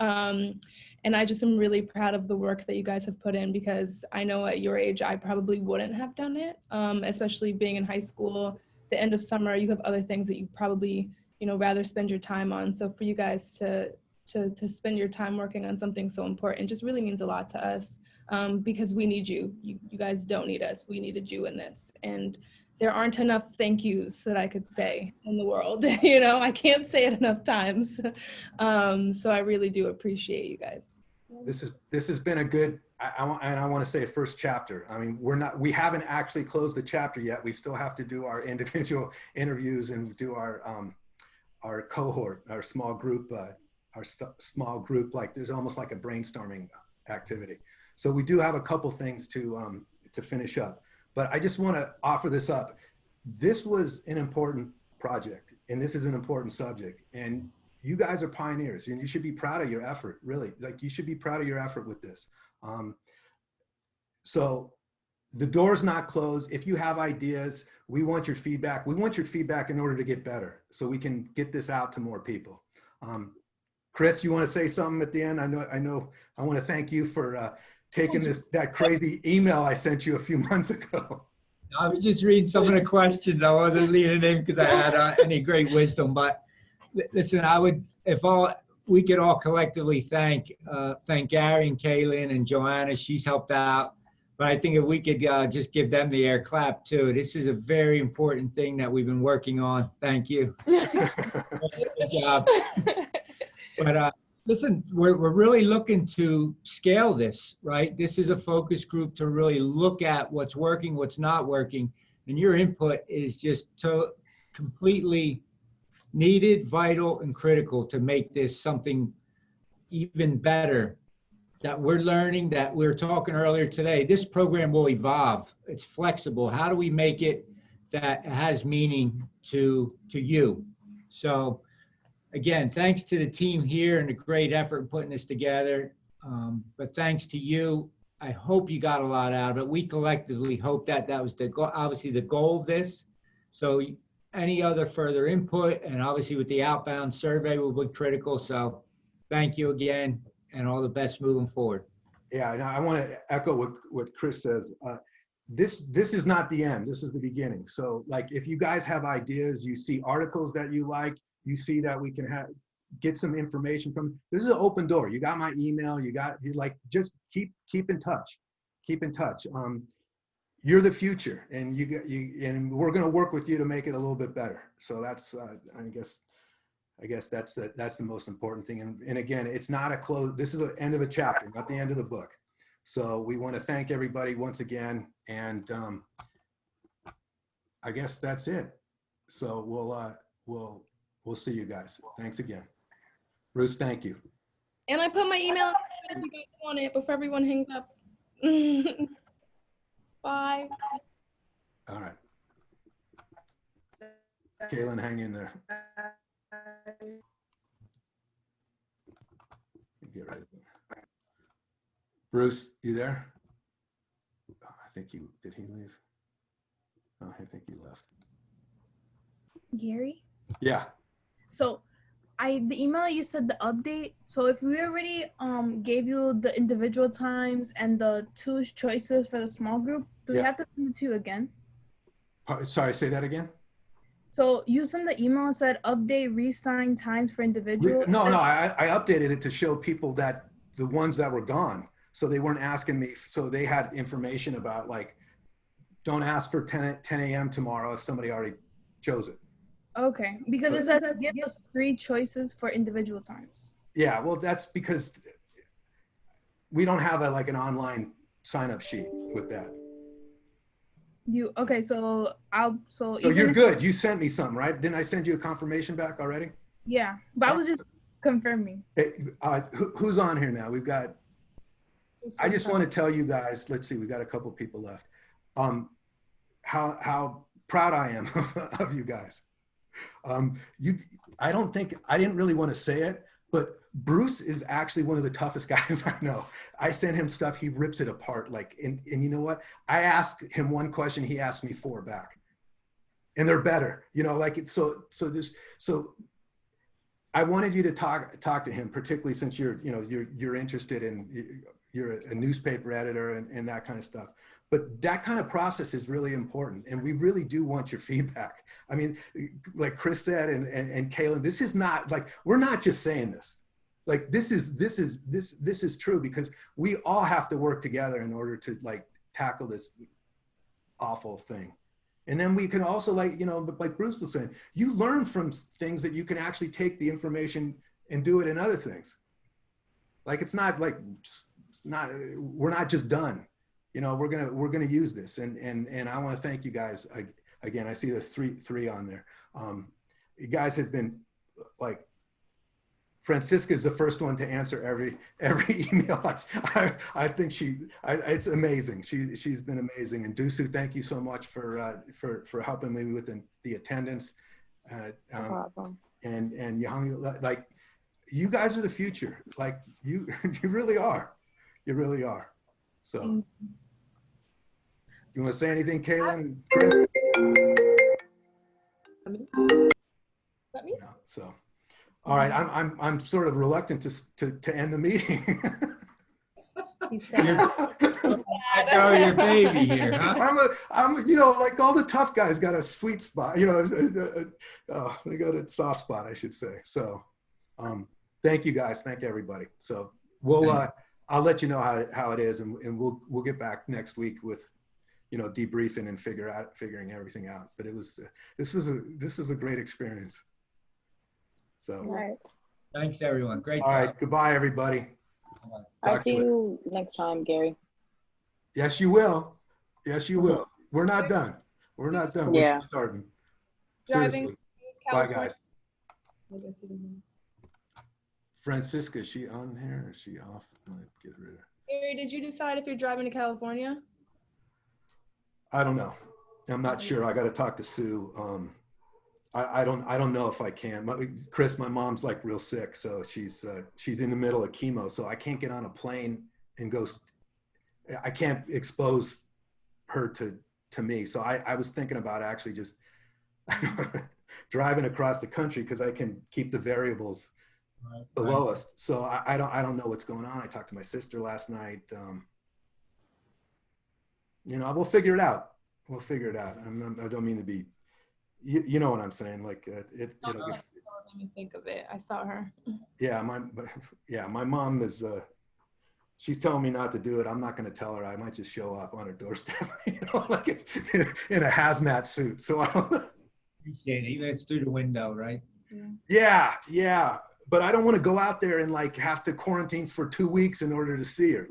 And I just am really proud of the work that you guys have put in, because I know at your age, I probably wouldn't have done it, especially being in high school. The end of summer, you have other things that you probably, rather spend your time on. So for you guys to spend your time working on something so important just really means a lot to us, because we need you. You guys don't need us. We needed you in this. And there aren't enough thank yous that I could say in the world. I can't say it enough times. So I really do appreciate you guys. This has been a good, I want to say a first chapter. I mean, we haven't actually closed the chapter yet. We still have to do our individual interviews and do our cohort, our small group, like there's almost like a brainstorming activity. So we do have a couple things to finish up, but I just want to offer this up. This was an important project, and this is an important subject, and you guys are pioneers, and you should be proud of your effort, really. Like, you should be proud of your effort with this. So the door's not closed. If you have ideas, we want your feedback. We want your feedback in order to get better, so we can get this out to more people. Chris, you want to say something at the end? I want to thank you for taking that crazy email I sent you a few months ago. I was just reading some of the questions. I wasn't leaning in because I had any great wisdom. But listen, I would, if we could all collectively thank Gary and Kaylin and Joanna. She's helped out. But I think if we could just give them the air clap too. This is a very important thing that we've been working on. Thank you. Good job. But listen, we're really looking to scale this, right? This is a focus group to really look at what's working, what's not working. And your input is just completely needed, vital, and critical to make this something even better. That we're learning, that we were talking earlier today, this program will evolve. It's flexible. How do we make it that has meaning to you? So again, thanks to the team here and the great effort in putting this together. But thanks to you, I hope you got a lot out of it. We collectively hope that was obviously the goal of this. So any other further input, and obviously with the outbound survey will be critical. So thank you again, and all the best moving forward. Yeah, and I want to echo what Chris says. This is not the end. This is the beginning. So like, if you guys have ideas, you see articles that you like, you see that we can get some information from, this is an open door. You got my email, just keep in touch. Keep in touch. You're the future, and and we're going to work with you to make it a little bit better. So that's, I guess that's the most important thing. And again, it's not a close, this is the end of a chapter, not the end of the book. So we want to thank everybody once again. And I guess that's it. So we'll see you guys. Thanks again. Bruce, thank you. And I put my email if you guys want it before everyone hangs up. Bye. All right. Kaylin, hang in there. Get right there. Bruce, you there? Oh, did he leave? Oh, I think he left. Gary? Yeah. So the email you said the update. So if we already gave you the individual times and the 2 choices for the small group, do we have to do the 2 again? Sorry, say that again. So you sent the email and said update resign times for individual. No, I updated it to show people that the ones that were gone, so they weren't asking me, so they had information about, like, don't ask for 10 a.m. tomorrow if somebody already chose it. Okay, because it says give us 3 choices for individual times. Yeah, well, that's because we don't have an online sign-up sheet with that. Okay, so So you're good. You sent me something, right? Didn't I send you a confirmation back already? Yeah, but I was just confirming. Hey, who's on here now? We've got, I just want to tell you guys, let's see, we've got a couple people left. How proud I am of you guys. I didn't really want to say it, but Bruce is actually one of the toughest guys I know. I send him stuff, he rips it apart. And you know what? I asked him 1 question, he asked me 4 back, and they're better. So I wanted you to talk to him, particularly since you're interested in, you're a newspaper editor and that kind of stuff. But that kind of process is really important, and we really do want your feedback. I mean, like Chris said, and Kaylin, this is not we're not just saying this. This is true, because we all have to work together in order to tackle this awful thing. And then we can also, like Bruce was saying, you learn from things that you can actually take the information and do it in other things. It's not we're not just done. We're gonna use this, and I want to thank you guys again. I see there's three on there. You guys have been Francisca is the first one to answer every email. I think it's amazing. She's been amazing. And Dusu, thank you so much for helping me with the attendance. No problem. And Young, you guys are the future. You really are. You really are. So, you want to say anything, Kaylin? Let me. No, so, all right. I'm sort of reluctant to end the meeting. He's sad. I throw your baby here, huh? I'm, like all the tough guys got a sweet spot, they got a soft spot, I should say. So, thank you guys. Thank everybody. So I'll let you know how it is, and we'll get back next week with, debriefing and figuring everything out. But this was a great experience. So, All right. Thanks, everyone. Great all job. right. Goodbye, everybody. I'll Talk see to you. you next time, Gary. Yes, you will. Yes, you will. We're not done. We're not done. We're Yeah. just starting. Driving Seriously. to Bye, California. guys. I guess you didn't- Francisca, is she on here or is she off? I'm gonna get rid of her. Gary, did you decide if you're driving to California? I don't know. I'm not sure. I got to talk to Sue. I don't know if I can. Chris, my mom's like real sick, so she's in the middle of chemo, so I can't get on a plane and go. I can't expose her to me. So I was thinking about actually just driving across the country because I can keep the variables the lowest. So I don't know what's going on. I talked to my sister last night. We'll figure it out. We'll figure it out. I don't mean to be, you know what I'm saying? Like Let me think of it. I saw her. Yeah, my mom is. She's telling me not to do it. I'm not going to tell her. I might just show up on her doorstep, like in a hazmat suit. So I don't. Appreciate it. Even if it's through the window, right? Yeah. But I don't want to go out there and like have to quarantine for 2 weeks in order to see her.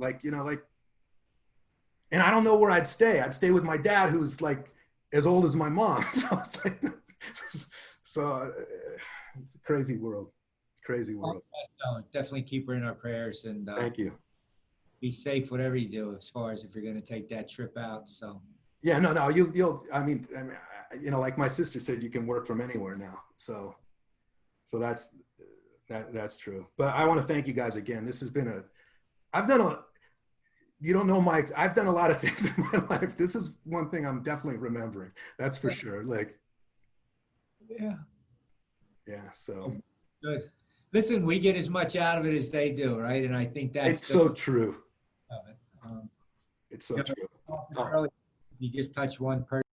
And I don't know where I'd stay. I'd stay with my dad, who's like as old as my mom. So it's like, it's a crazy world. Crazy world. No, definitely keep her in our prayers, and Thank you. be safe whatever you do, as far as if you're going to take that trip out. So Yeah, no, you'll. I mean, like my sister said, you can work from anywhere now. So that's true. But I want to thank you guys again. This has been you don't know Mike. I've done a lot of things in my life. This is one thing I'm definitely remembering. That's for sure. Yeah. So good. Listen, we get as much out of it as they do, right? And I think that's it's so true. Of it. It's so true. You just touch one person.